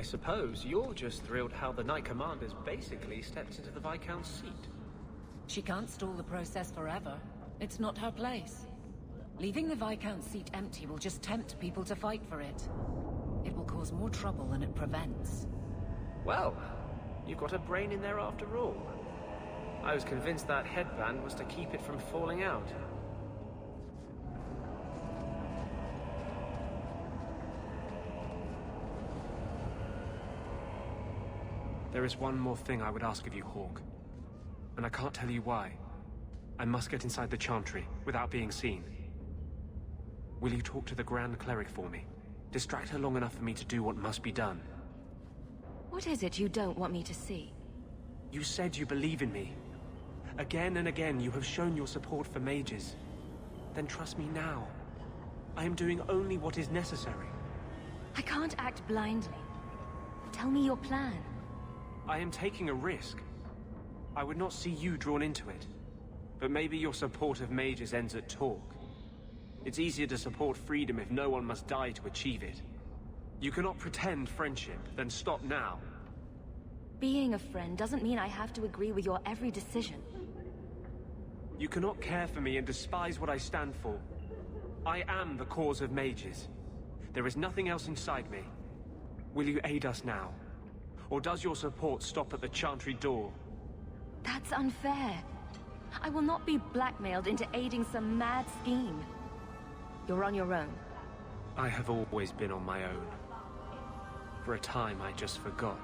suppose you're just thrilled how the Knight Commander's basically stepped into the Viscount's seat. She can't stall the process forever. It's not her place. Leaving the Viscount's seat empty will just tempt people to fight for it. It will cause more trouble than it prevents. Well, you've got a brain in there after all. I was convinced that headband was to keep it from falling out. There is one more thing I would ask of you, Hawk. And I can't tell you why. I must get inside the Chantry without being seen. Will you talk to the Grand Cleric for me? Distract her long enough for me to do what must be done. What is it you don't want me to see? You said you believe in me. Again and again you have shown your support for mages. Then trust me now. I am doing only what is necessary. I can't act blindly. Tell me your plan. I am taking a risk. I would not see you drawn into it. But maybe your support of mages ends at talk. It's easier to support freedom if no one must die to achieve it. You cannot pretend friendship, then stop now. Being a friend doesn't mean I have to agree with your every decision. You cannot care for me and despise what I stand for. I am the cause of mages. There is nothing else inside me. Will you aid us now? Or does your support stop at the Chantry door? That's unfair. I will not be blackmailed into aiding some mad scheme. You're on your own. I have always been on my own. For a time, I just forgot.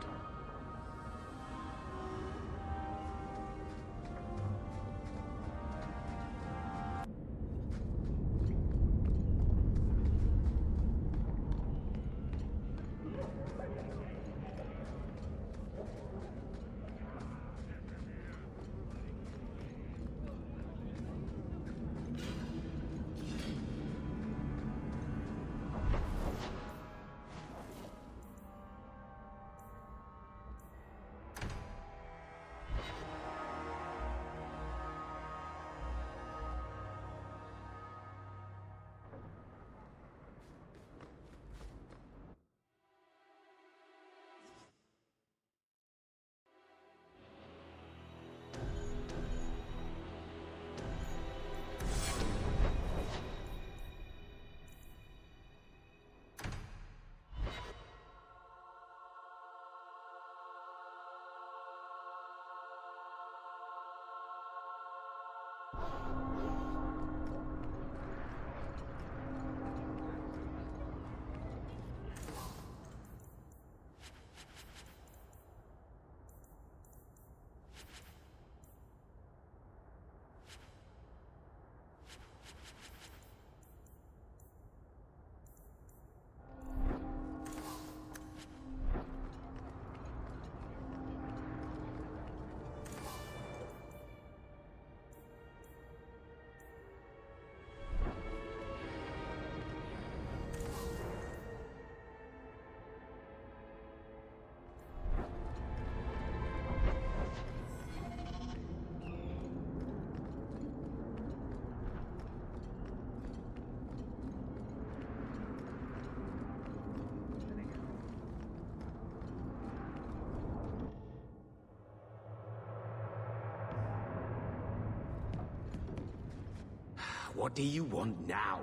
What do you want now?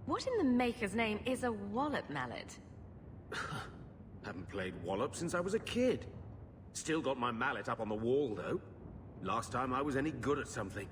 What in the Maker's name is a wallop mallet? Haven't played wallop since I was a kid. Still got my mallet up on the wall, though. Last time I was any good at something.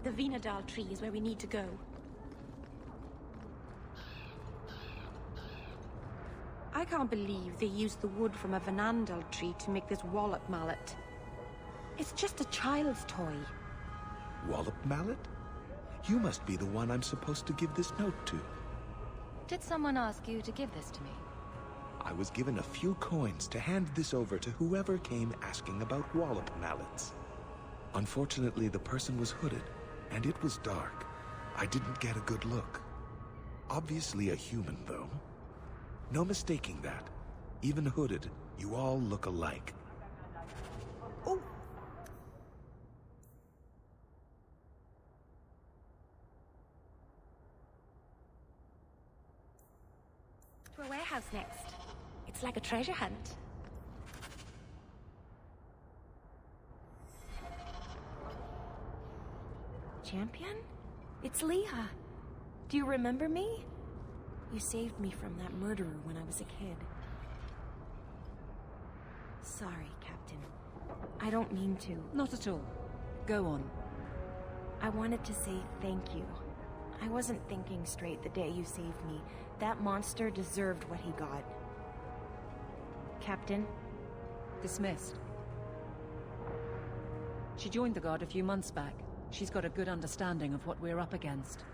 The Vinadal tree is where we need to go. I can't believe they used the wood from a Vinandal tree to make this wallop mallet. It's just a child's toy. Wallop mallet? You must be the one I'm supposed to give this note to. Did someone ask you to give this to me? I was given a few coins to hand this over to whoever came asking about wallop mallets. Unfortunately, the person was hooded, and it was dark. I didn't get a good look. Obviously a human, though. No mistaking that. Even hooded, you all look alike. Oh! To a warehouse next. It's like a treasure hunt. Champion? It's Leah. Do you remember me? You saved me from that murderer when I was a kid. Sorry, Captain. I don't mean to. Not at all. Go on. I wanted to say thank you. I wasn't thinking straight the day you saved me. That monster deserved what he got. Captain? Dismissed. She joined the Guard a few months back. She's got a good understanding of what we're up against.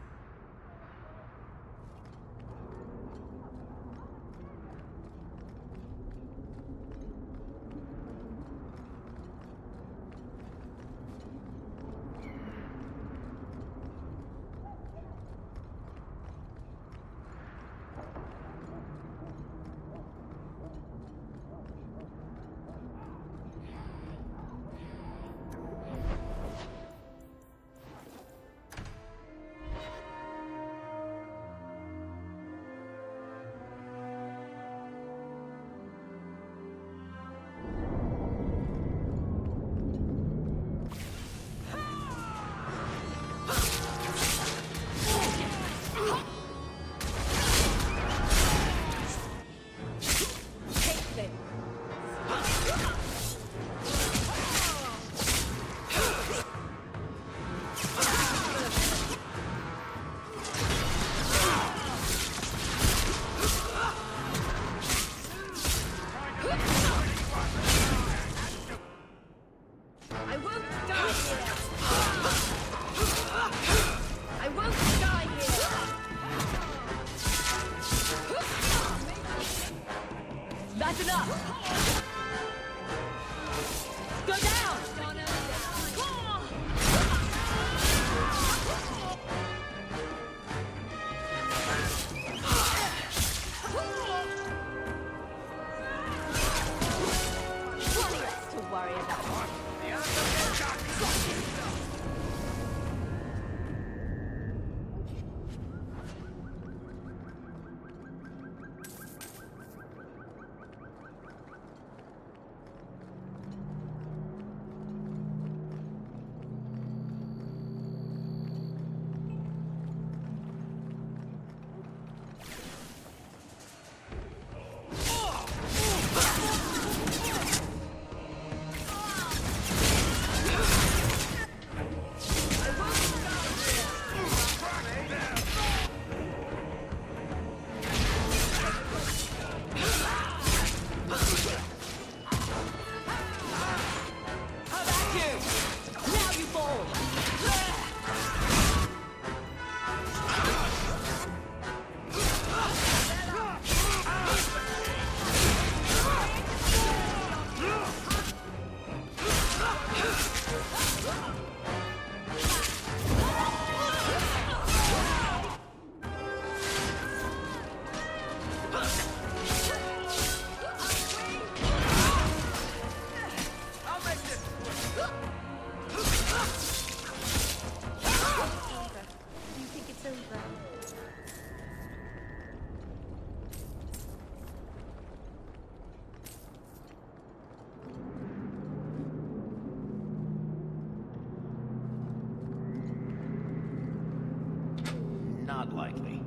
Not likely.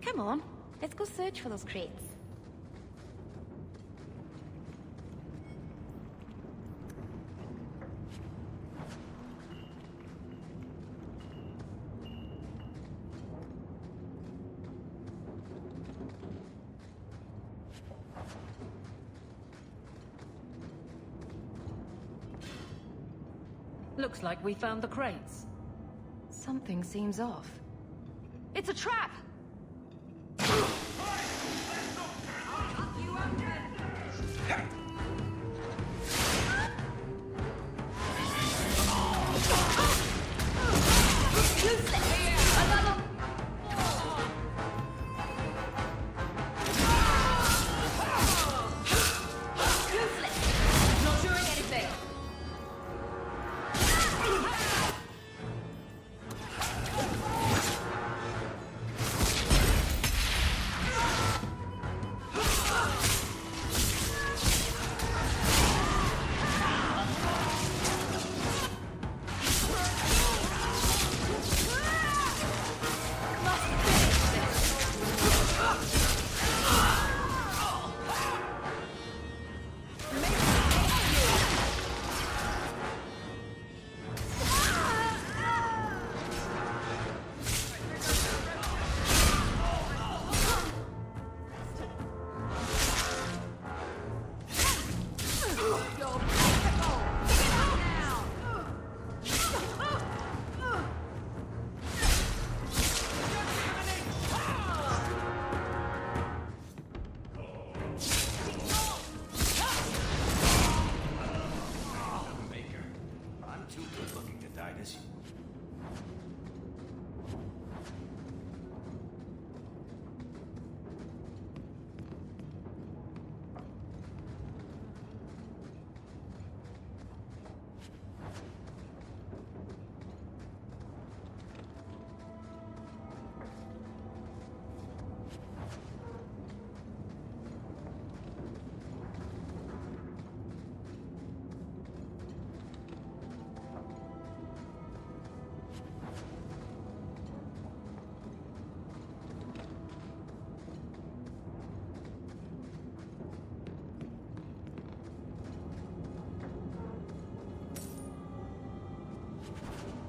Come on, let's go search for those crates. Looks like we found the crates. Something seems off. It's a trap!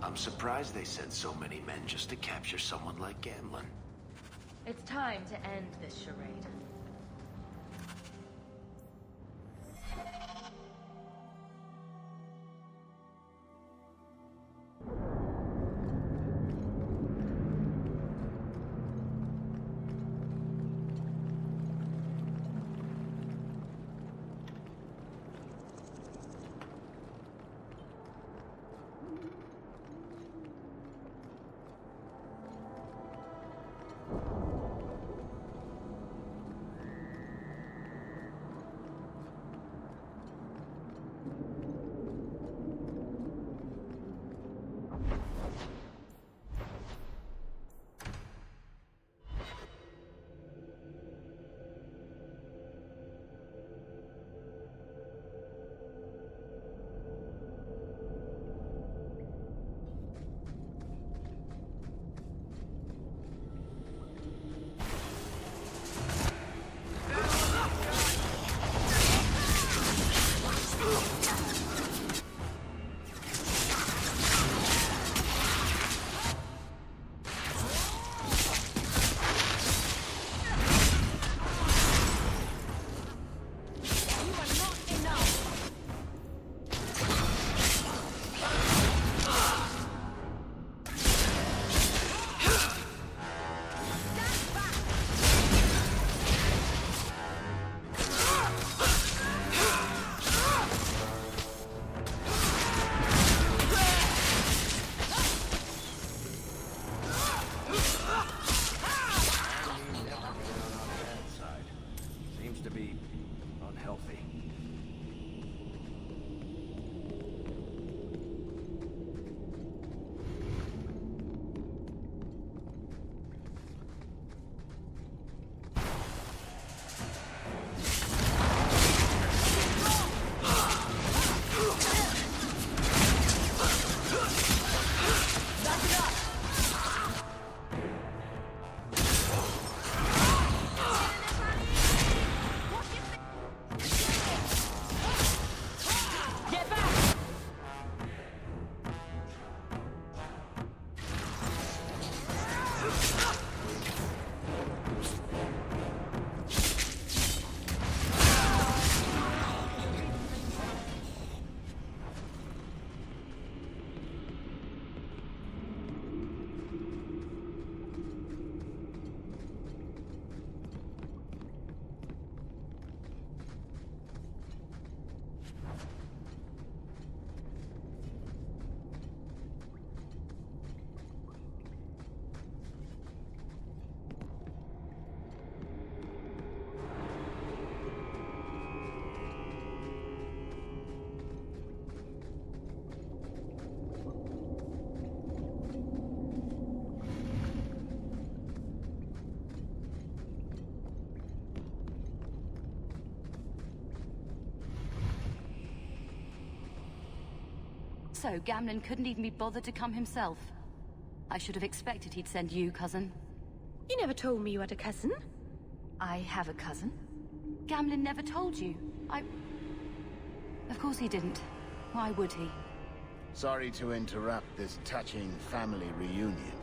I'm surprised they sent so many men just to capture someone like Gamlin. It's time to end this charade. So Gamlen couldn't even be bothered to come himself. I should have expected he'd send you, cousin. You never told me you had a cousin. I have a cousin? Gamlen never told you. Of course he didn't. Why would he? Sorry to interrupt this touching family reunion,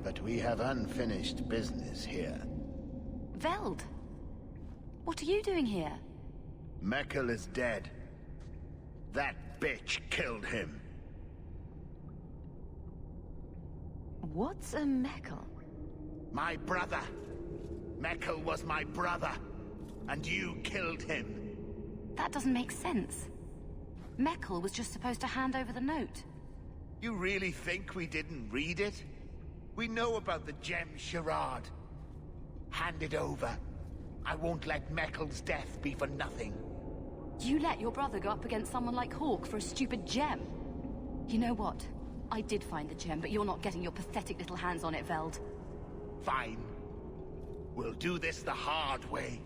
but we have unfinished business here. Veld! What are you doing here? Meckel is dead. That bitch killed him. What's a Meckel? My brother. Meckel was my brother, and you killed him. That doesn't make sense. Meckel was just supposed to hand over the note. You really think we didn't read it? We know about the gem charade. Hand it over. I won't let Meckel's death be for nothing. You let your brother go up against someone like Hawk for a stupid gem. You know what? I did find the gem, but you're not getting your pathetic little hands on it, Veld. Fine. We'll do this the hard way.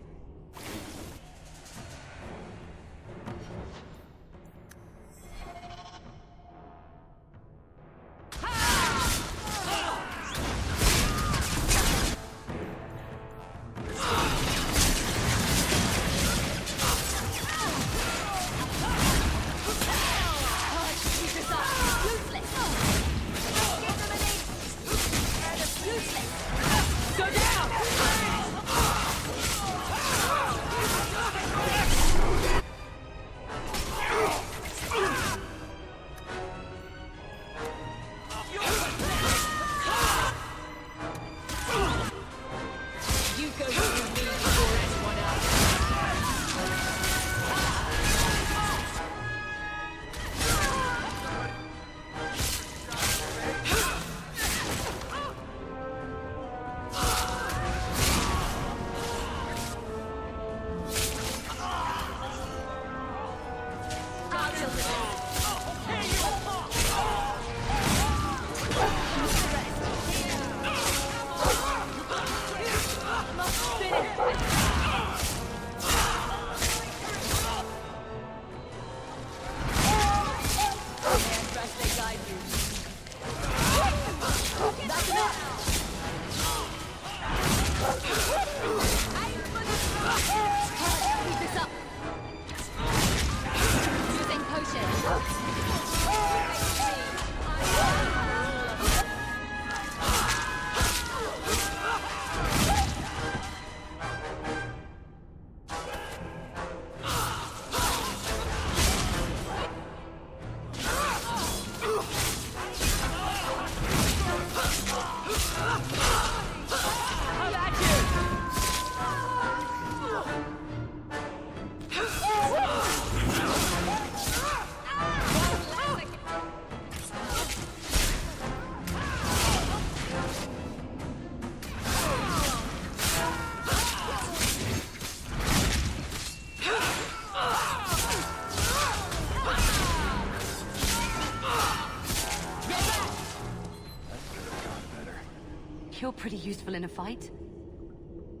You're pretty useful in a fight.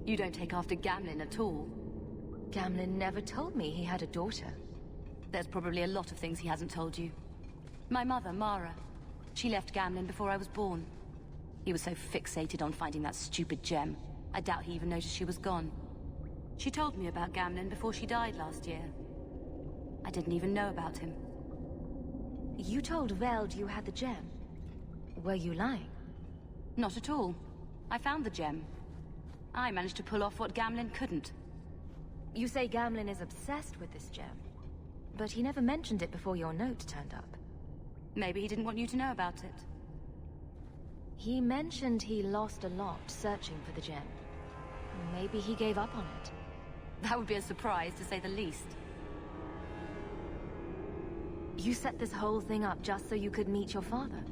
You don't take after Gamlen at all. Gamlen never told me he had a daughter. There's probably a lot of things he hasn't told you. My mother, Mara, she left Gamlen before I was born. He was so fixated on finding that stupid gem, I doubt he even noticed she was gone. She told me about Gamlen before she died last year. I didn't even know about him. You told Veld you had the gem. Were you lying? Not at all. I found the gem. I managed to pull off what Gamlen couldn't. You say Gamlen is obsessed with this gem, but he never mentioned it before your note turned up. Maybe he didn't want you to know about it. He mentioned he lost a lot searching for the gem. Maybe he gave up on it. That would be a surprise, to say the least. You set this whole thing up just so you could meet your father?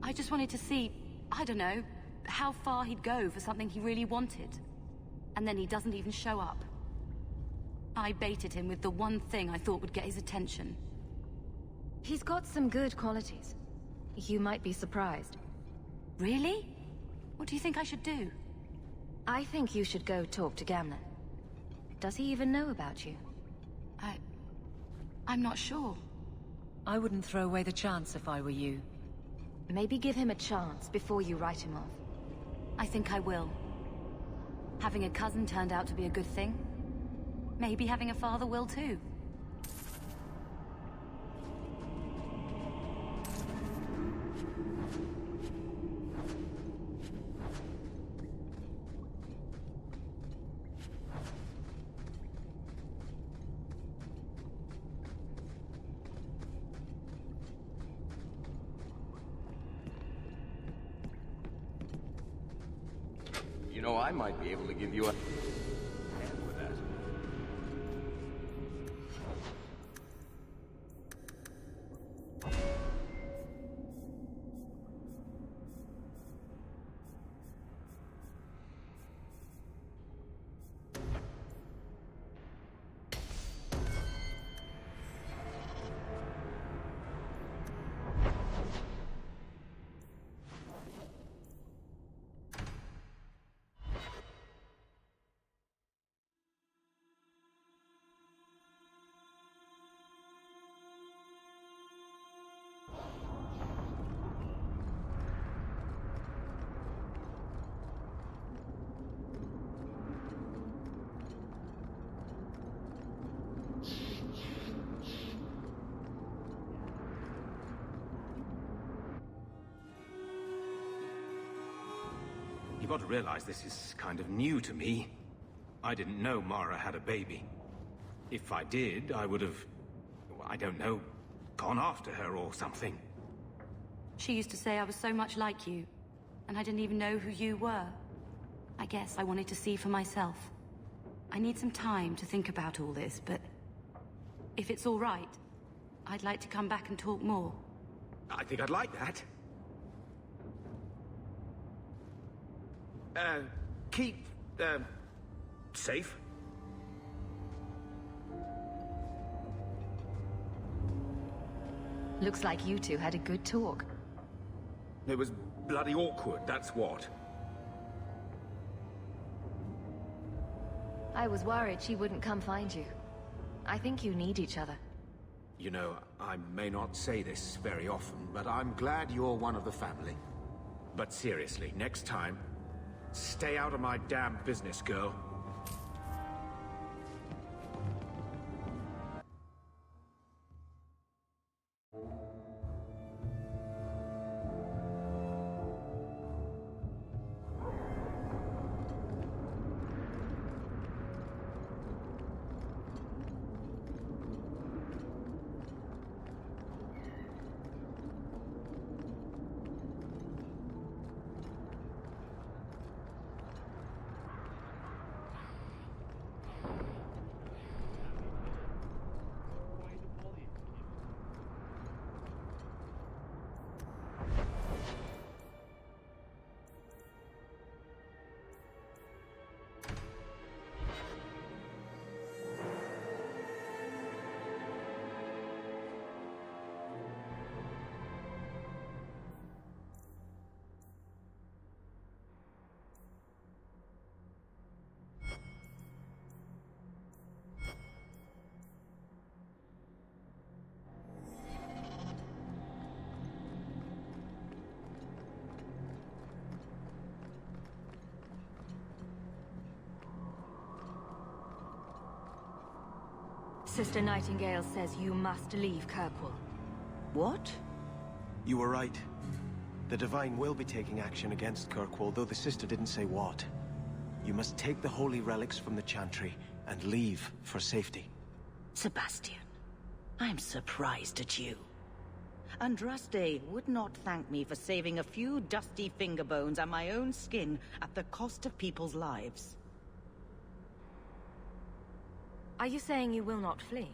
I just wanted to see, I don't know, how far he'd go for something he really wanted. And then he doesn't even show up. I baited him with the one thing I thought would get his attention. He's got some good qualities. You might be surprised. Really? What do you think I should do? I think you should go talk to Gamlen. Does he even know about you? I'm not sure. I wouldn't throw away the chance if I were you. Maybe give him a chance before you write him off. I think I will. Having a cousin turned out to be a good thing. Maybe having a father will too. You know, I might be able to give you a hand with that. You've got to realize this is kind of new to me. I didn't know Mara had a baby. If I did, I would have, I don't know, gone after her or something. She used to say I was so much like you, and I didn't even know who you were. I guess I wanted to see for myself. I need some time to think about all this, but if it's all right, I'd like to come back and talk more. I think I'd like that. Keep, safe. Looks like you two had a good talk. It was bloody awkward, that's what. I was worried she wouldn't come find you. I think you need each other. You know, I may not say this very often, but I'm glad you're one of the family. But seriously, next time, stay out of my damn business, girl. Sister Nightingale says you must leave Kirkwall. What? You were right. The Divine will be taking action against Kirkwall, though the Sister didn't say what. You must take the holy relics from the Chantry and leave for safety. Sebastian, I'm surprised at you. Andraste would not thank me for saving a few dusty finger bones and my own skin at the cost of people's lives. Are you saying you will not flee?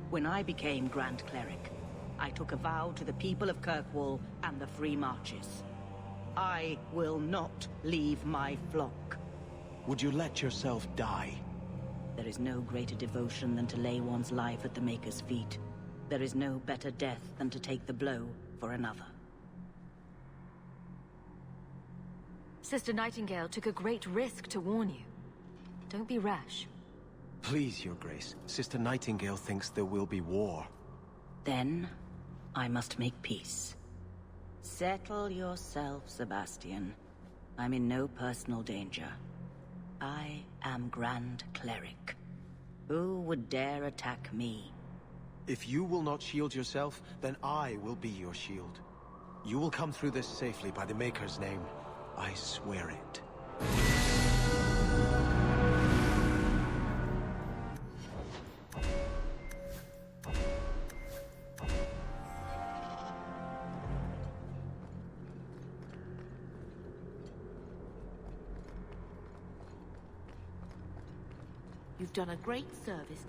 When I became Grand Cleric, I took a vow to the people of Kirkwall and the Free Marches. I will not leave my flock. Would you let yourself die? There is no greater devotion than to lay one's life at the Maker's feet. There is no better death than to take the blow for another. Sister Nightingale took a great risk to warn you. Don't be rash. Please, Your Grace. Sister Nightingale thinks there will be war. Then, I must make peace. Settle yourself, Sebastian. I'm in no personal danger. I am Grand Cleric. Who would dare attack me? If you will not shield yourself, then I will be your shield. You will come through this safely by the Maker's name. I swear it. You've done a great service.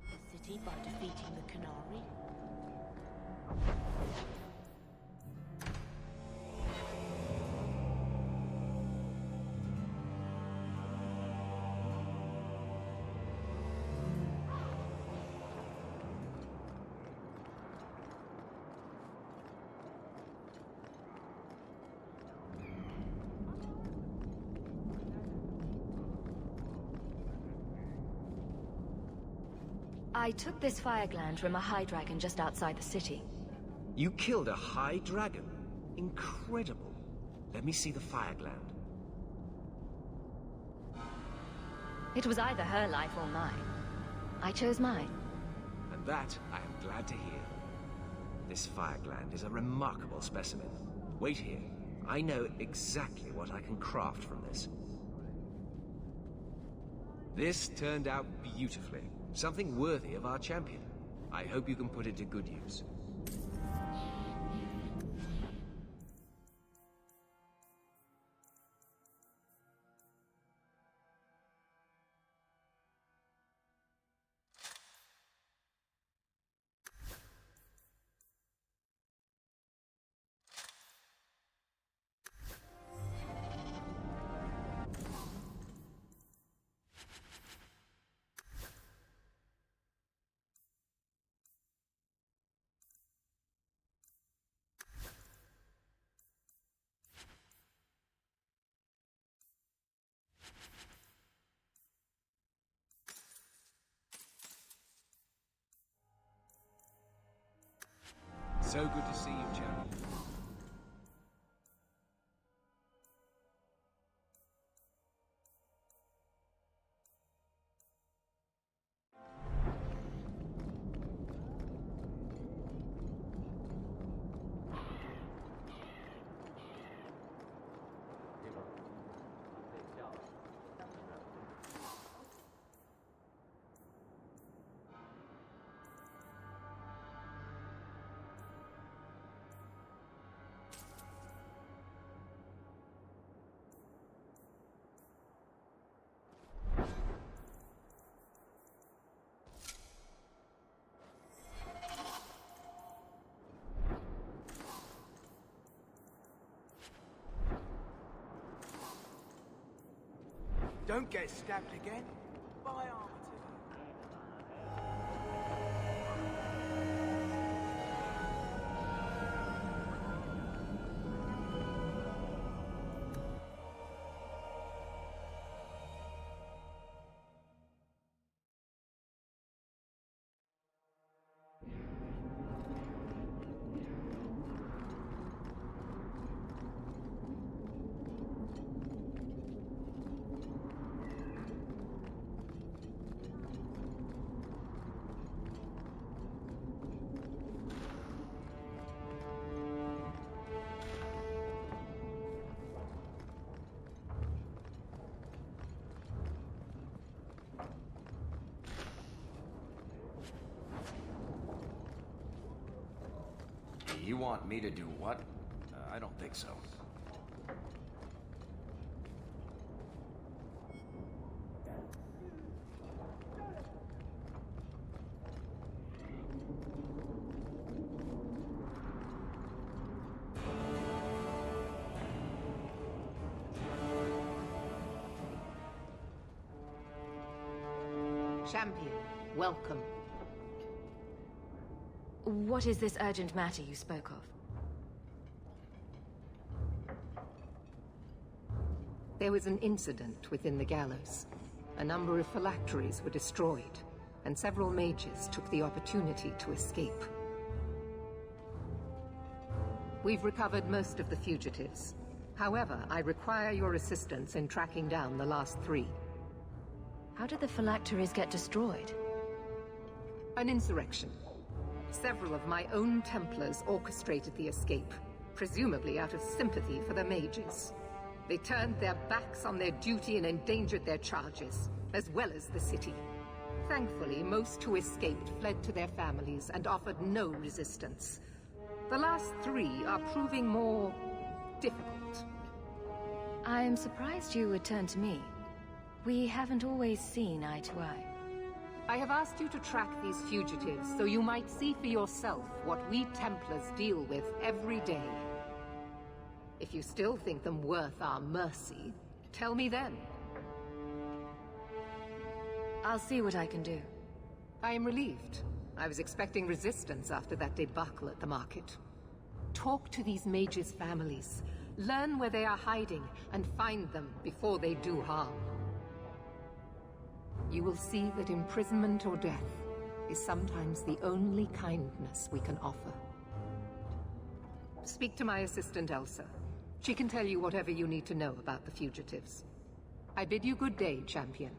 The city by defeating the Canary. I took this fire gland from a high dragon just outside the city. You killed a high dragon? Incredible. Let me see the fire gland. It was either her life or mine. I chose mine. And that I am glad to hear. This fire gland is a remarkable specimen. Wait here. I know exactly what I can craft from this. This turned out beautifully. Something worthy of our champion. I hope you can put it to good use. So good to see you, champion. Don't get stabbed again. By Armitage. You want me to do what? I don't think so. Champion, welcome. What is this urgent matter you spoke of? There was an incident within the gallows. A number of phylacteries were destroyed, and several mages took the opportunity to escape. We've recovered most of the fugitives. However, I require your assistance in tracking down the last 3. How did the phylacteries get destroyed? An insurrection. Several of my own Templars orchestrated the escape, presumably out of sympathy for the mages. They turned their backs on their duty and endangered their charges, as well as the city. Thankfully, most who escaped fled to their families and offered no resistance. The last 3 are proving more difficult. I am surprised you would turn to me. We haven't always seen eye to eye. I have asked you to track these fugitives so you might see for yourself what we Templars deal with every day. If you still think them worth our mercy, tell me then. I'll see what I can do. I am relieved. I was expecting resistance after that debacle at the market. Talk to these mages' families. Learn where they are hiding and find them before they do harm. You will see that imprisonment or death is sometimes the only kindness we can offer. Speak to my assistant Elsa. She can tell you whatever you need to know about the fugitives. I bid you good day, champion.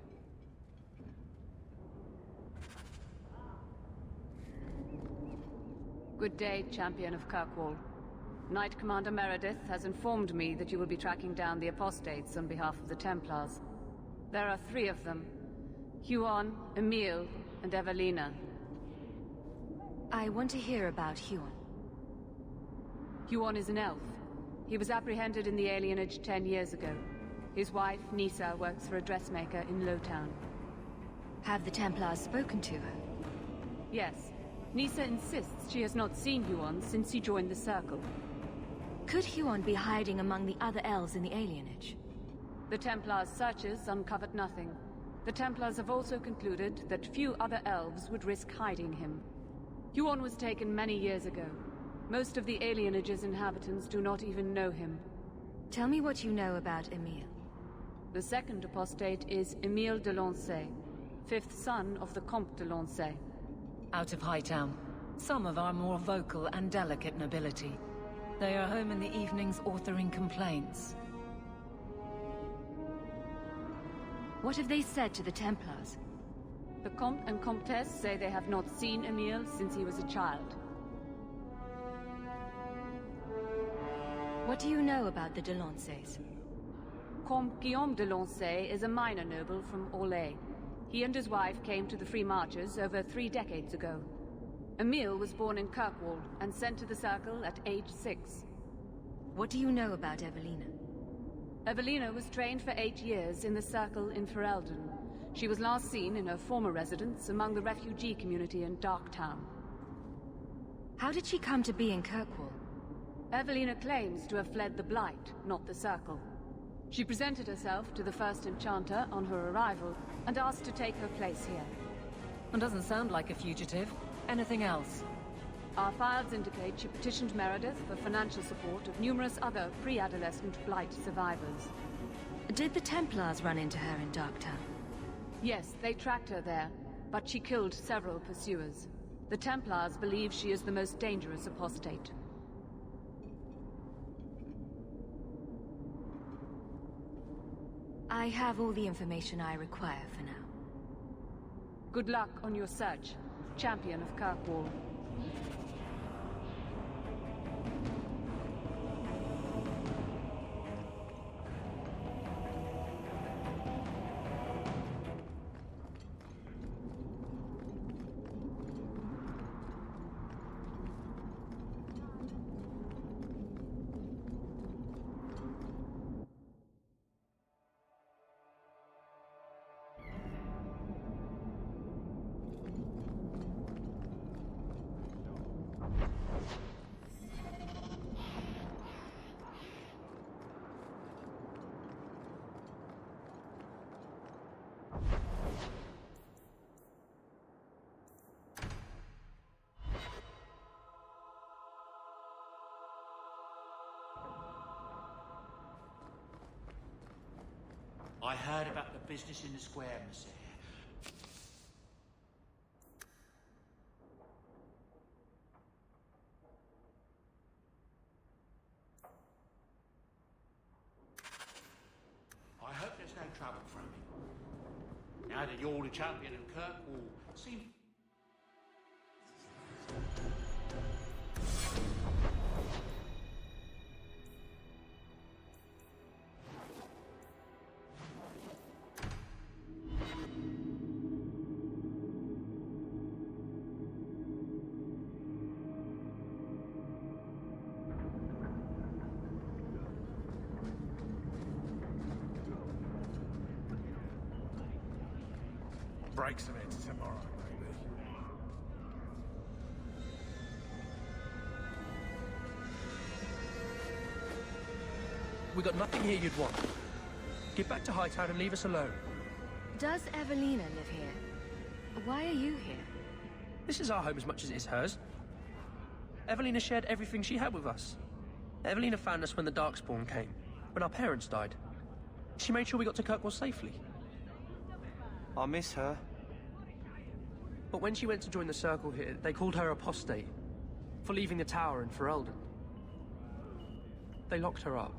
Good day, Champion of Kirkwall. Knight Commander Meredith has informed me that you will be tracking down the apostates on behalf of the Templars. There are 3 of them. Huon, Emile, and Evelina. I want to hear about Huon. Huon is an elf. He was apprehended in the alienage 10 years ago. His wife, Nisa, works for a dressmaker in Lowtown. Have the Templars spoken to her? Yes. Nisa insists she has not seen Huon since he joined the Circle. Could Huon be hiding among the other elves in the alienage? The Templars' searches uncovered nothing. The Templars have also concluded that few other elves would risk hiding him. Huon was taken many years ago. Most of the alienage's inhabitants do not even know him. Tell me what you know about Emile. The second apostate is Emile de Lancey, 5th son of the Comte de Lancey. Out of Hightown. Some of our more vocal and delicate nobility. They are home in the evenings authoring complaints. What have they said to the Templars? The Comte and Comtesse say they have not seen Emile since he was a child. What do you know about the de Lanceys? Comte Guillaume de Lancey is a minor noble from Orlais. He and his wife came to the Free Marches over 3 decades ago. Emile was born in Kirkwall and sent to the Circle at age 6. What do you know about Evelina? Evelina was trained for 8 years in the Circle in Ferelden. She was last seen in her former residence among the refugee community in Darktown. How did she come to be in Kirkwall? Evelina claims to have fled the Blight, not the Circle. She presented herself to the first Enchanter on her arrival and asked to take her place here. It doesn't sound like a fugitive. Anything else? Our files indicate she petitioned Meredith for financial support of numerous other pre-adolescent Blight survivors. Did the Templars run into her in Darktown? Yes, they tracked her there, but she killed several pursuers. The Templars believe she is the most dangerous apostate. I have all the information I require for now. Good luck on your search, Champion of Kirkwall. I heard about the business in the square, monsieur. I hope there's no trouble from him. Now that you're the champion of Kirkwall, seems... Break some heads tomorrow, maybe. We got nothing here you'd want. Get back to Hightown and leave us alone. Does Evelina live here? Why are you here? This is our home as much as it is hers. Evelina shared everything she had with us. Evelina found us when the Darkspawn came, when our parents died. She made sure we got to Kirkwall safely. I miss her. But when she went to join the Circle here, they called her apostate for leaving the tower in Ferelden. They locked her up.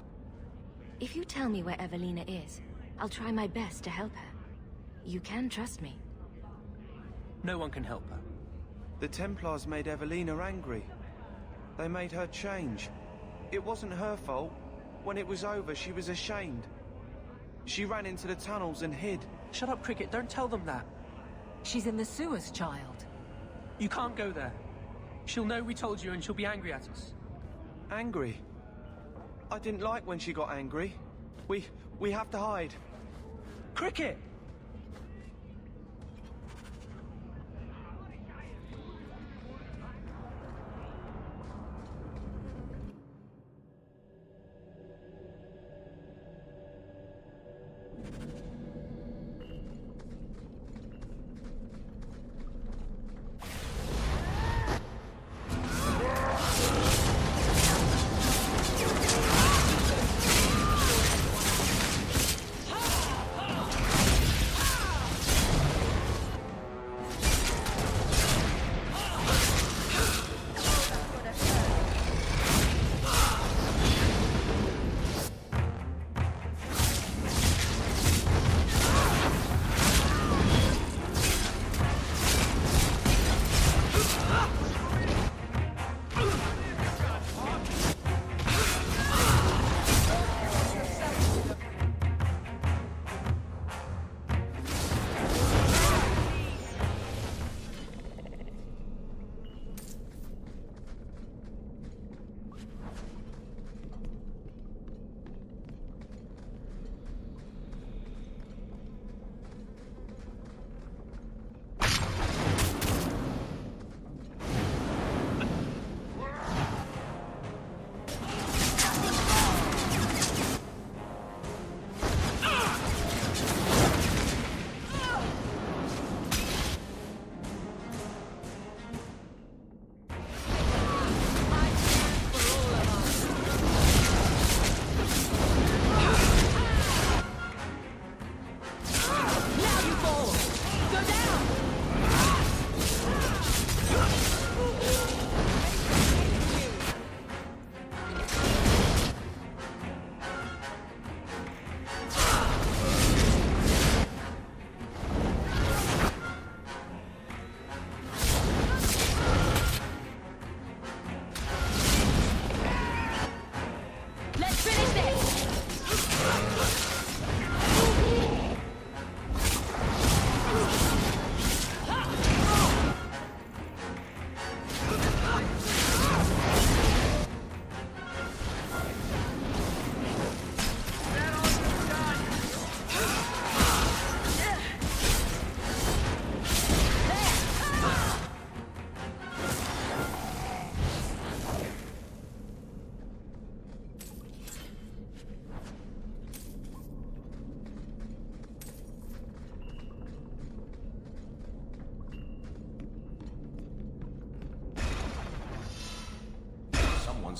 If you tell me where Evelina is, I'll try my best to help her. You can trust me. No one can help her. The Templars made Evelina angry. They made her change. It wasn't her fault. When it was over, she was ashamed. She ran into the tunnels and hid. Shut up, Cricket. Don't tell them that. She's in the sewers, child. You can't go there. She'll know we told you and she'll be angry at us. Angry? I didn't like when she got angry. We have to hide. Cricket!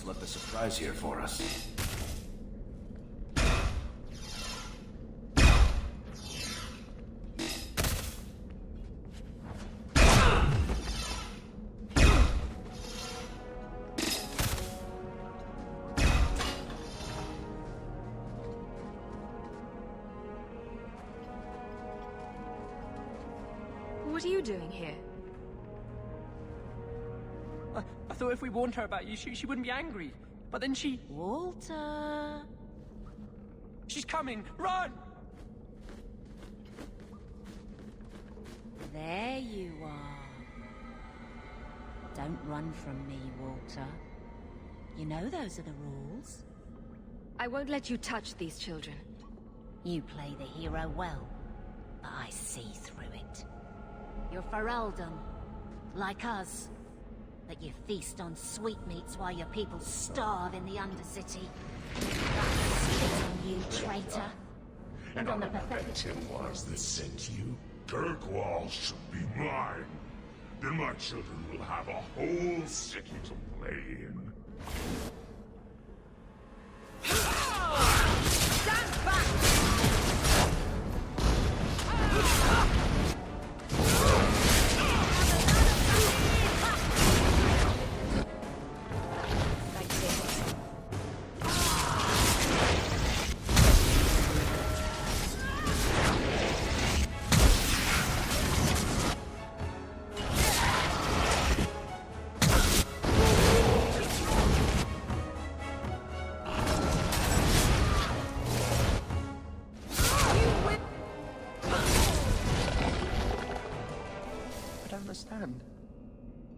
Left a surprise here for us. What are you doing here? I thought if we warned her about you, she wouldn't be angry. But then she... Walter! She's coming! Run! There you are. Don't run from me, Walter. You know those are the rules. I won't let you touch these children. You play the hero well, but I see through it. You're Ferelden, like us. That you feast on sweetmeats while your people starve in the Undercity. That's spit on you, traitor. And on the pathetic it was that sent you. Kirkwall should be mine. Then my children will have a whole city to play in. Stand back!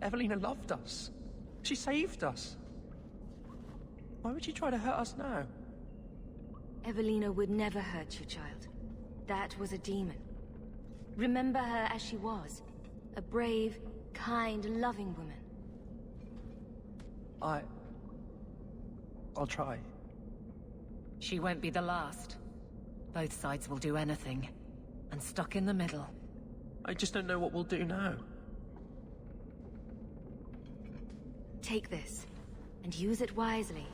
Evelina loved us. She saved us. Why would she try to hurt us now? Evelina would never hurt you, child. That was a demon. Remember her as she was. A brave, kind, loving woman. I'll try. She won't be the last. Both sides will do anything. And stuck in the middle. I just don't know what we'll do now. Take this, and use it wisely.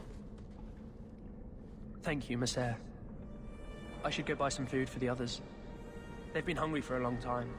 Thank you, Miss Eyre. I should go buy some food for the others. They've been hungry for a long time.